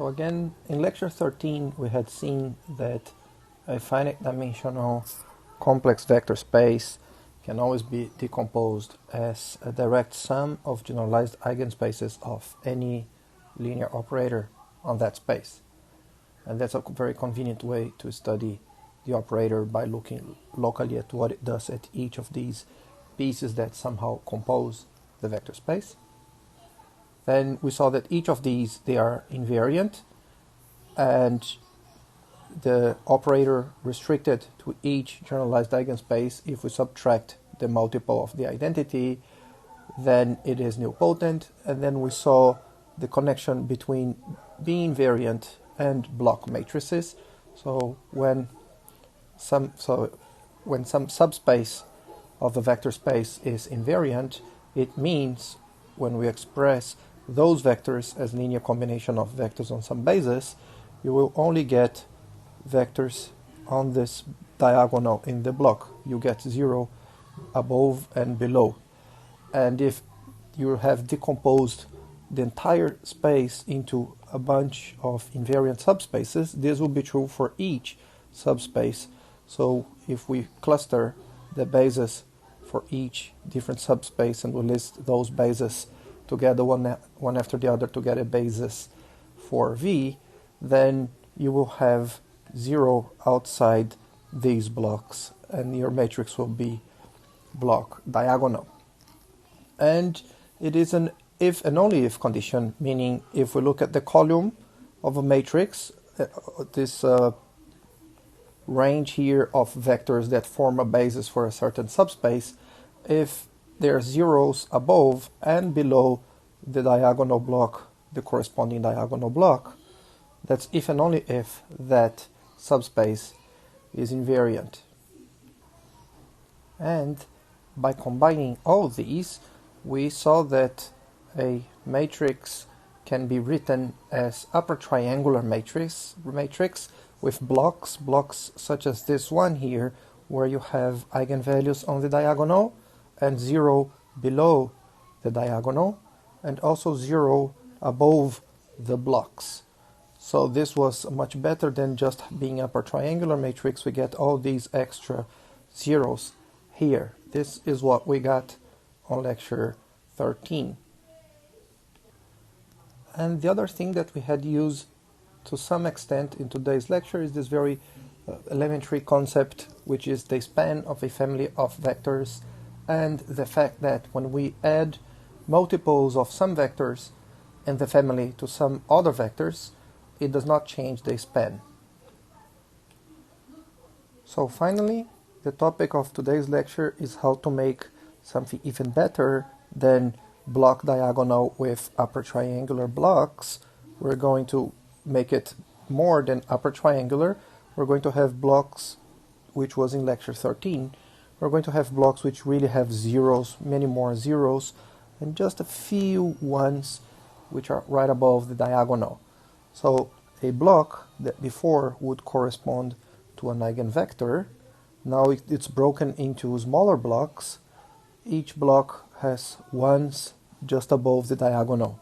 So again, in lecture 13, we had seen that a finite dimensional complex vector space can always be decomposed as a direct sum of generalized eigenspaces of any linear operator on that space. And that's a very convenient way to study the operator by looking locally at what it does at each of these pieces that somehow compose the vector space. Then we saw that each of these, they are invariant, and the operator restricted to each generalized eigenspace, if we subtract the multiple of the identity, then it is nilpotent. And then we saw the connection between being invariant and block matrices. So when some subspace of the vector space is invariant, it means when we express those vectors as linear combination of vectors on some basis, you will only get vectors on this diagonal in the block. You get 0 above and below. And if you have decomposed the entire space into a bunch of invariant subspaces, this will be true for each subspace. So if we cluster the bases for each different subspace and we list those bases together one after the other to get a basis for V, then you will have 0 outside these blocks and your matrix will be block diagonal. And it is an if and only if condition, meaning if we look at the column of a matrix, this range here of vectors that form a basis for a certain subspace, if there are zeros above and below the diagonal block, the corresponding diagonal block, that's if and only if that subspace is invariant. And by combining all these, we saw that a matrix can be written as upper triangular matrix with blocks such as this one here, where you have eigenvalues on the diagonal and 0 below the diagonal, and also 0 above the blocks. So this was much better than just being upper triangular matrix. We get all these extra zeros here. This is what we got on lecture 13. And the other thing that we had used to some extent in today's lecture is this very elementary concept, which is the span of a family of vectors, and the fact that when we add multiples of some vectors in the family to some other vectors, it does not change the span. So finally, the topic of today's lecture is how to make something even better than block diagonal with upper triangular blocks. We're going to make it more than upper triangular. We're going to have blocks, which was in lecture 13. We're going to have blocks which really have zeros, many more zeros, and just a few ones which are right above the diagonal. So a block that before would correspond to an eigenvector, now it's broken into smaller blocks. Each block has ones just above the diagonal.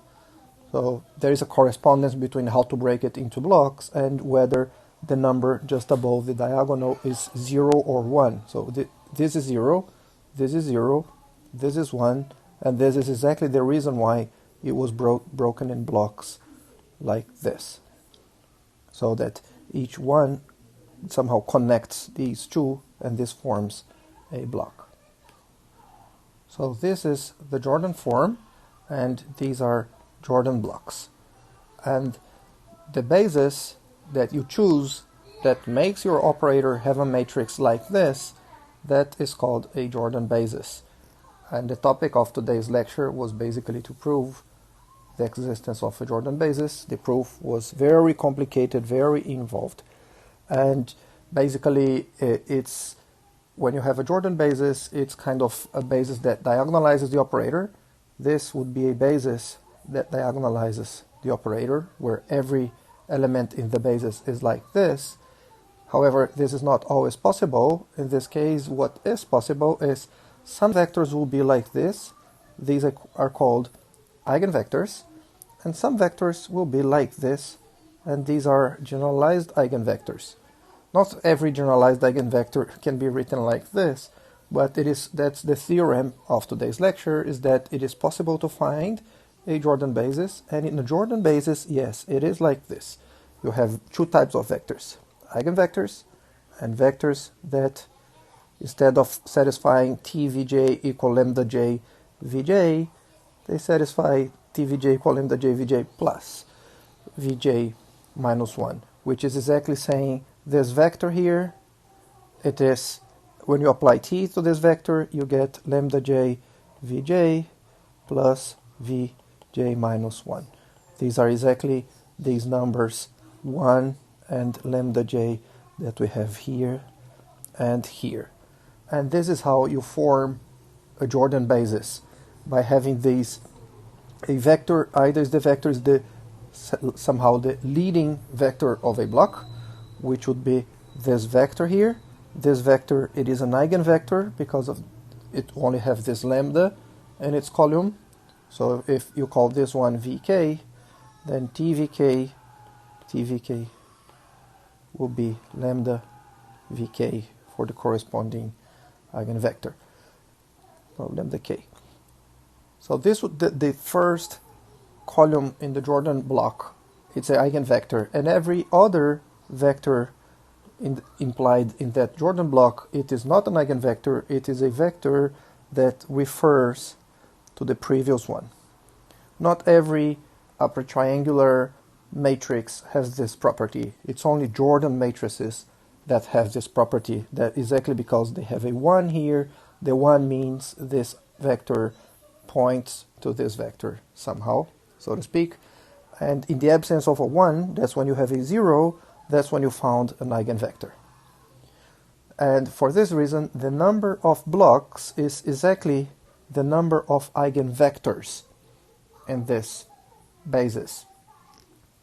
So there is a correspondence between how to break it into blocks and whether the number just above the diagonal is 0 or 1. So this is 0, this is 0, this is 1, and this is exactly the reason why it was broken in blocks like this. So that each one somehow connects these two, and this forms a block. So this is the Jordan form, and these are Jordan blocks. And the basis that you choose that makes your operator have a matrix like this, that is called a Jordan basis. And the topic of today's lecture was basically to prove the existence of a Jordan basis. The proof was very complicated, very involved. And basically it's when you have a Jordan basis, it's kind of a basis that diagonalizes the operator. This would be a basis that diagonalizes the operator, where every element in the basis is like this. However, this is not always possible. In this case, what is possible is some vectors will be like this. These are called eigenvectors. And some vectors will be like this. and these are generalized eigenvectors. Not every generalized eigenvector can be written like this, but that's the theorem of today's lecture, is that it is possible to find a Jordan basis, and in a Jordan basis, yes, it is like this. You have two types of vectors, eigenvectors and vectors that, instead of satisfying t vj equal lambda j vj, they satisfy t vj equal lambda j vj plus vj minus 1, which is exactly saying this vector here, it is, when you apply t to this vector, you get lambda j vj plus vj minus 1. These are exactly these numbers 1 and lambda j that we have here and here. And this is how you form a Jordan basis, by having these, a vector, either the vector is somehow the leading vector of a block, which would be this vector here. This vector, it is an eigenvector because of it only have this lambda in its column. So if you call this one vk, then tvk will be lambda vk for the corresponding eigenvector, or lambda k. So this would the first column in the Jordan block, it's an eigenvector, and every other vector implied in that Jordan block, it is not an eigenvector, it is a vector that refers to the previous one. Not every upper triangular matrix has this property. It's only Jordan matrices that have this property. That is exactly because they have a 1 here. The 1 means this vector points to this vector somehow, so to speak. And in the absence of a 1, that's when you have a 0, that's when you found an eigenvector. And for this reason, the number of blocks is exactly the number of eigenvectors in this basis.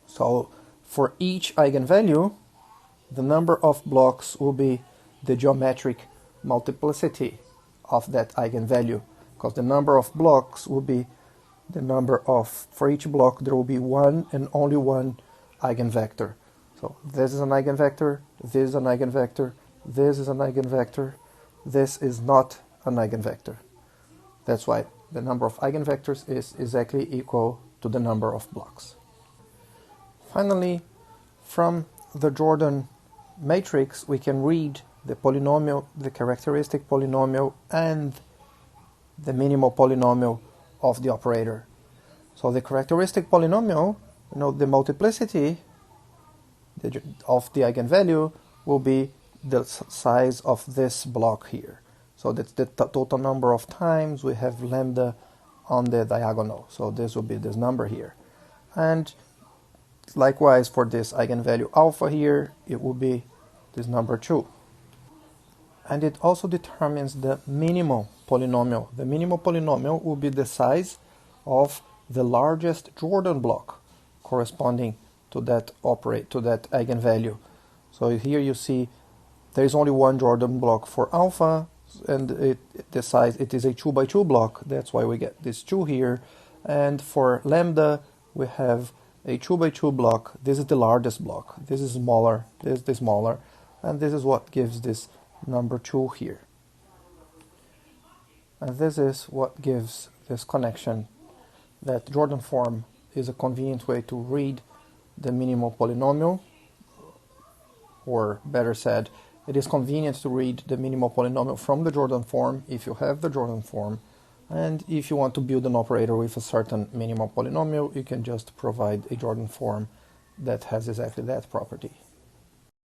So for each eigenvalue, the number of blocks will be the geometric multiplicity of that eigenvalue, because the number of blocks will be the number of, for each block there will be one and only one eigenvector. So this is an eigenvector, this is an eigenvector, this is an eigenvector, this is not an eigenvector. That's why the number of eigenvectors is exactly equal to the number of blocks. Finally, from the Jordan matrix, we can read the polynomial, the characteristic polynomial, and the minimal polynomial of the operator. So the characteristic polynomial, the multiplicity of the eigenvalue will be the size of this block here. So that's the total number of times we have lambda on the diagonal. So this will be this number here. And likewise for this eigenvalue alpha here, it will be this number 2. And it also determines the minimal polynomial. The minimal polynomial will be the size of the largest Jordan block corresponding to that eigenvalue. So here you see there is only one Jordan block for alpha, and the size, it is a 2 by 2 block. That's why we get this 2 here. And for lambda, we have a 2 by 2 block. This is the largest block. This is smaller. This is smaller. And this is what gives this number 2 here. And this is what gives this connection that Jordan form is a convenient way to read the minimal polynomial, or better said, it is convenient to read the minimal polynomial from the Jordan form if you have the Jordan form. And if you want to build an operator with a certain minimal polynomial, you can just provide a Jordan form that has exactly that property.